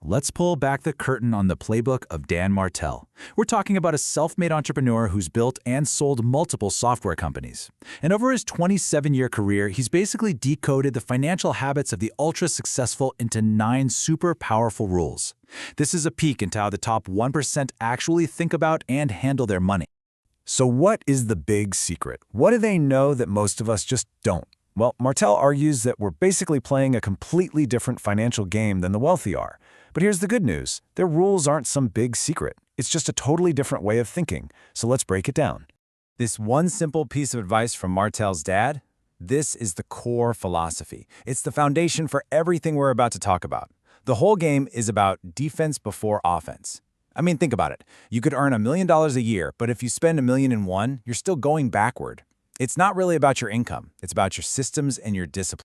Let's pull back the curtain on the playbook of Dan Martell. We're talking about a self-made entrepreneur who's built and sold multiple software companies. And over his 27-year career, he's basically decoded the financial habits of the ultra-successful into 9 super powerful rules. This is a peek into how the top 1% actually think about and handle their money. So what is the big secret? What do they know that most of us just don't? Well, Martell argues that we're basically playing a completely different financial game than the wealthy are. But here's the good news. Their rules aren't some big secret. It's just a totally different way of thinking. So let's break it down. This one simple piece of advice from Martell's dad, this is the core philosophy. It's the foundation for everything we're about to talk about. The whole game is about defense before offense. I mean, think about it. You could earn $1 million a year, but if you spend $1 million in one, you're still going backward. It's not really about your income. It's about your systems and your discipline.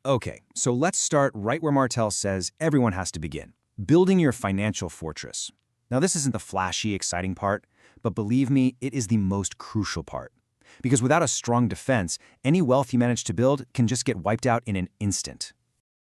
Okay, so let's start right where Martell says everyone has to begin. Building your financial fortress. Now, this isn't the flashy, exciting part, but believe me, it is the most crucial part. Because without a strong defense, any wealth you manage to build can just get wiped out in an instant.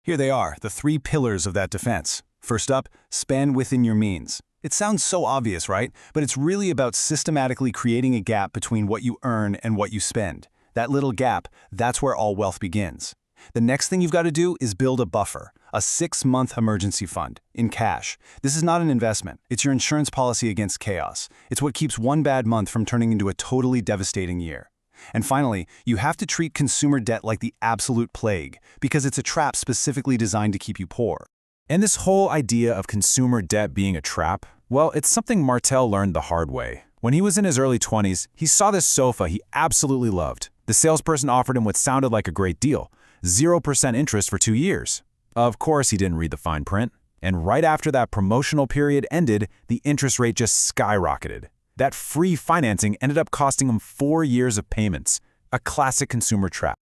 Here they are, the 3 pillars of that defense. First up, spend within your means. It sounds so obvious, right? But it's really about systematically creating a gap between what you earn and what you spend. That little gap, that's where all wealth begins. The next thing you've got to do is build a buffer, a 6-month emergency fund, in cash. This is not an investment. It's your insurance policy against chaos. It's what keeps one bad month from turning into a totally devastating year. And finally, you have to treat consumer debt like the absolute plague, because it's a trap specifically designed to keep you poor. And this whole idea of consumer debt being a trap, well, it's something Martell learned the hard way. When he was in his early 20s, he saw this sofa he absolutely loved. The salesperson offered him what sounded like a great deal, 0% interest for 2 years. Of course, he didn't read the fine print. And right after that promotional period ended, the interest rate just skyrocketed. That free financing ended up costing him 4 years of payments, a classic consumer trap.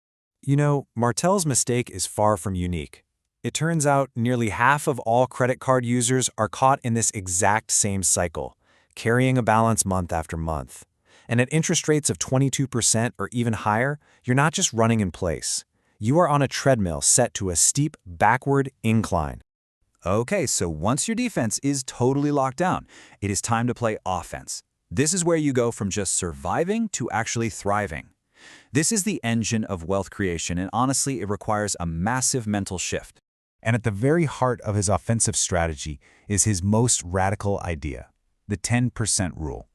You know, Martell's mistake is far from unique. It turns out nearly half of all credit card users are caught in this exact same cycle, carrying a balance month after month. And at interest rates of 22% or even higher, you're not just running in place. You are on a treadmill set to a steep backward incline. Okay, so once your defense is totally locked down, it is time to play offense. This is where you go from just surviving to actually thriving. This is the engine of wealth creation, and honestly, it requires a massive mental shift. And at the very heart of his offensive strategy is his most radical idea, the 10% rule.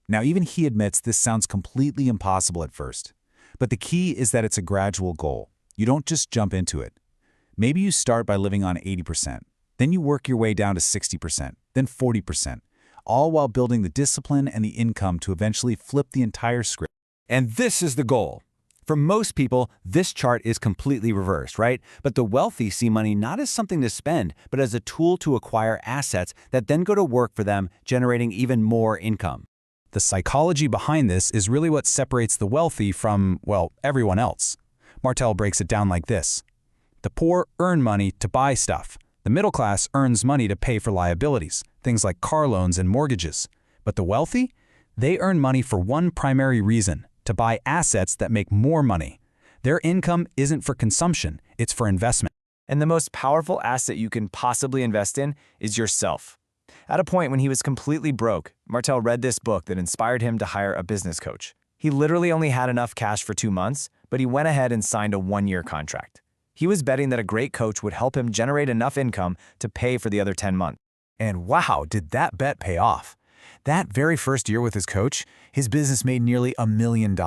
Now, even he admits this sounds completely impossible at first. But the key is that it's a gradual goal. You don't just jump into it. Maybe you start by living on 80%. Then you work your way down to 60%, then 40%, all while building the discipline and the income to eventually flip the entire script. And this is the goal. For most people, this chart is completely reversed, right? But the wealthy see money not as something to spend, but as a tool to acquire assets that then go to work for them, generating even more income. The psychology behind this is really what separates the wealthy from, well, everyone else. Martell breaks it down like this. The poor earn money to buy stuff. The middle class earns money to pay for liabilities, things like car loans and mortgages. But the wealthy? They earn money for one primary reason, to buy assets that make more money. Their income isn't for consumption, it's for investment. And the most powerful asset you can possibly invest in is yourself. At a point when he was completely broke, Martell read this book that inspired him to hire a business coach. He literally only had enough cash for 2 months, but he went ahead and signed a 1-year contract. He was betting that a great coach would help him generate enough income to pay for the other 10 months. And wow, did that bet pay off. That very first year with his coach, his business made nearly $1 million.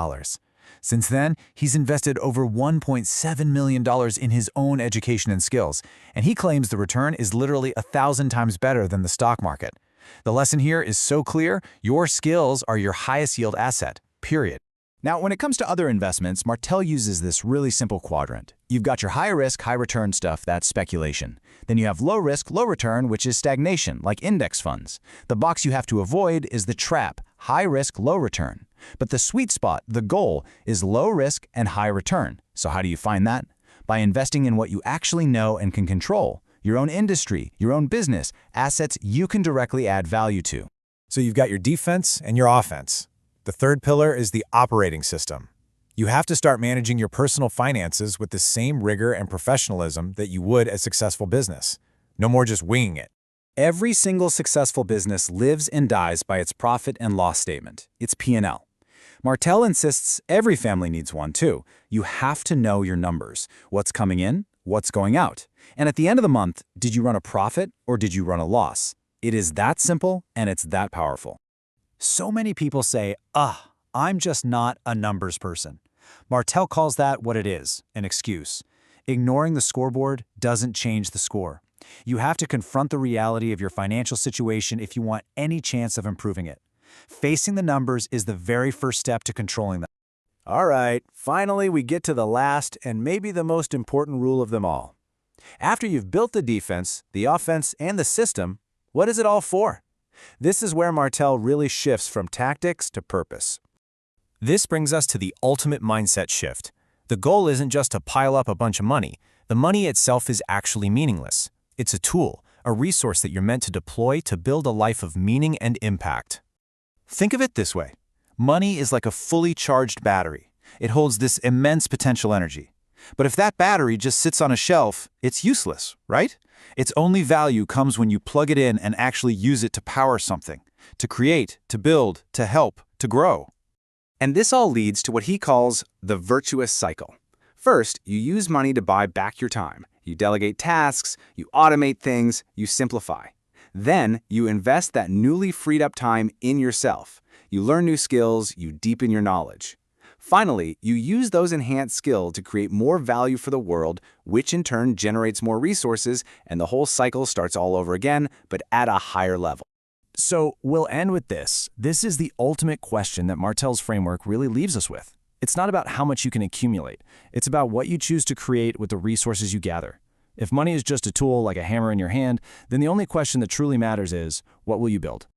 Since then, he's invested over $1.7 million in his own education and skills, and he claims the return is literally 1,000 times better than the stock market. The lesson here is so clear: your skills are your highest yield asset, period. Now, when it comes to other investments, Martell uses this really simple quadrant. You've got your high risk, high return stuff, that's speculation. Then you have low risk, low return, which is stagnation, like index funds. The box you have to avoid is the trap, high risk, low return. But the sweet spot, the goal, is low risk and high return. So how do you find that? By investing in what you actually know and can control. Your own industry, your own business, assets you can directly add value to. So you've got your defense and your offense. The third pillar is the operating system. You have to start managing your personal finances with the same rigor and professionalism that you would a successful business. No more just winging it. Every single successful business lives and dies by its profit and loss statement, its P&L. Martell insists every family needs one too. You have to know your numbers, what's coming in, what's going out. And at the end of the month, did you run a profit or did you run a loss? It is that simple and it's that powerful. So many people say, I'm just not a numbers person. Martell calls that what it is, an excuse. Ignoring the scoreboard doesn't change the score. You have to confront the reality of your financial situation if you want any chance of improving it. Facing the numbers is the very first step to controlling them. All right, finally we get to the last and maybe the most important rule of them all. After you've built the defense, the offense, and the system, what is it all for? This is where Martell really shifts from tactics to purpose. This brings us to the ultimate mindset shift. The goal isn't just to pile up a bunch of money. The money itself is actually meaningless. It's a tool, a resource that you're meant to deploy to build a life of meaning and impact. Think of it this way. Money is like a fully charged battery. It holds this immense potential energy. But if that battery just sits on a shelf, it's useless, right? Its only value comes when you plug it in and actually use it to power something, to create, to build, to help, to grow. And this all leads to what he calls the virtuous cycle. First, you use money to buy back your time. You delegate tasks, you automate things, you simplify. Then, you invest that newly freed up time in yourself. You learn new skills, you deepen your knowledge. Finally, you use those enhanced skills to create more value for the world, which in turn generates more resources, and the whole cycle starts all over again, but at a higher level. So, we'll end with this. This is the ultimate question that Martell's framework really leaves us with. It's not about how much you can accumulate. It's about what you choose to create with the resources you gather. If money is just a tool like a hammer in your hand, then the only question that truly matters is, what will you build?